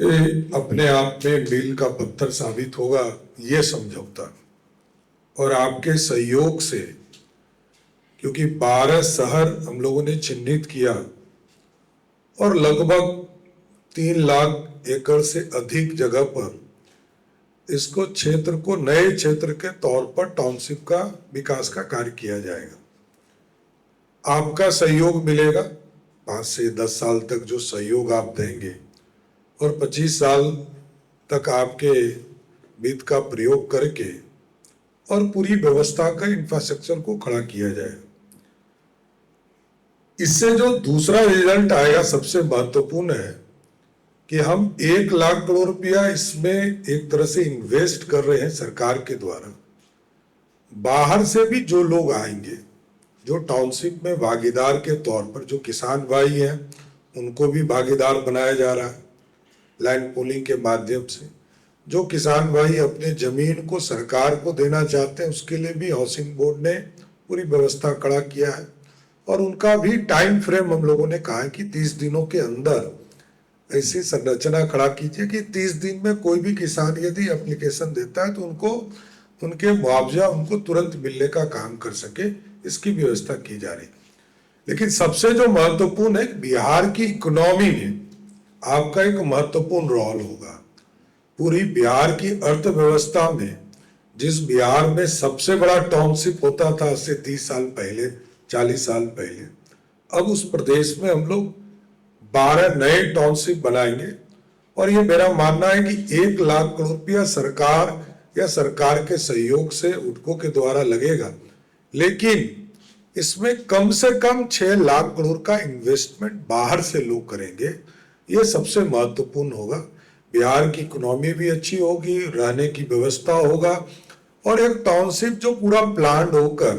अपने आप में मील का पत्थर साबित होगा ये समझौता, और आपके सहयोग से, क्योंकि 12 शहर हम लोगों ने चिन्हित किया और लगभग 3 लाख एकड़ से अधिक जगह पर इसको क्षेत्र को नए क्षेत्र के तौर पर टाउनशिप का विकास का कार्य किया जाएगा। आपका सहयोग मिलेगा। 5 से 10 साल तक जो सहयोग आप देंगे और 25 साल तक आपके वित्त का प्रयोग करके और पूरी व्यवस्था का इंफ्रास्ट्रक्चर को खड़ा किया जाएगा। इससे जो दूसरा रिजल्ट आएगा सबसे महत्वपूर्ण है कि हम 1 लाख करोड़ रुपया इसमें एक तरह से इन्वेस्ट कर रहे हैं सरकार के द्वारा। बाहर से भी जो लोग आएंगे, जो टाउनशिप में भागीदार के तौर पर जो किसान भाई हैं, उनको भी भागीदार बनाया जा रहा है लैंड पूलिंग के माध्यम से। जो किसान भाई अपने जमीन को सरकार को देना चाहते हैं, उसके लिए भी हाउसिंग बोर्ड ने पूरी व्यवस्था खड़ा किया है और उनका भी टाइम फ्रेम हम लोगों ने कहा है कि 30 दिनों के अंदर ऐसी संरचना खड़ा कीजिए कि 30 दिन में कोई भी किसान यदि एप्लीकेशन देता है तो उनको उनके मुआवजा उनको तुरंत मिलने का काम कर सके, इसकी व्यवस्था की जा रही। लेकिन सबसे जो महत्वपूर्ण है, बिहार की इकोनॉमी में आपका एक महत्वपूर्ण रोल होगा। पूरी बिहार की अर्थव्यवस्था में, जिस बिहार में सबसे बड़ा टाउनशिप होता था आज से 30 साल पहले, 40 साल पहले, अब उस प्रदेश में हम लोग 12 नए टाउनशिप बनाएंगे और ये मेरा मानना है कि 1 लाख करोड़ रुपया सरकार या सरकार के सहयोग से उडको के द्वारा लगेगा, लेकिन इसमें कम से कम 6 लाख करोड़ का इन्वेस्टमेंट बाहर से लोग करेंगे। ये सबसे महत्वपूर्ण होगा। बिहार की इकोनॉमी भी अच्छी होगी, रहने की व्यवस्था होगा और एक टाउनशिप जो पूरा प्लान होकर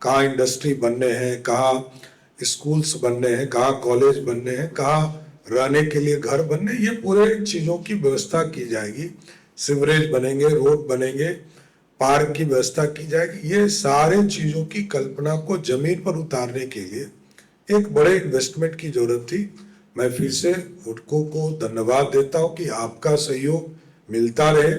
कहाँ इंडस्ट्री बनने हैं, कहाँ स्कूल्स बनने हैं, कहाँ कॉलेज बनने हैं, कहाँ रहने के लिए घर बनने, ये पूरे चीज़ों की व्यवस्था की जाएगी। सीवरेज बनेंगे, रोड बनेंगे, पार्क की व्यवस्था की जाएगी। ये सारे चीज़ों की कल्पना को जमीन पर उतारने के लिए एक बड़े इन्वेस्टमेंट की जरूरत थी। मैं फिर से उडको को धन्यवाद देता हूँ कि आपका सहयोग मिलता रहे।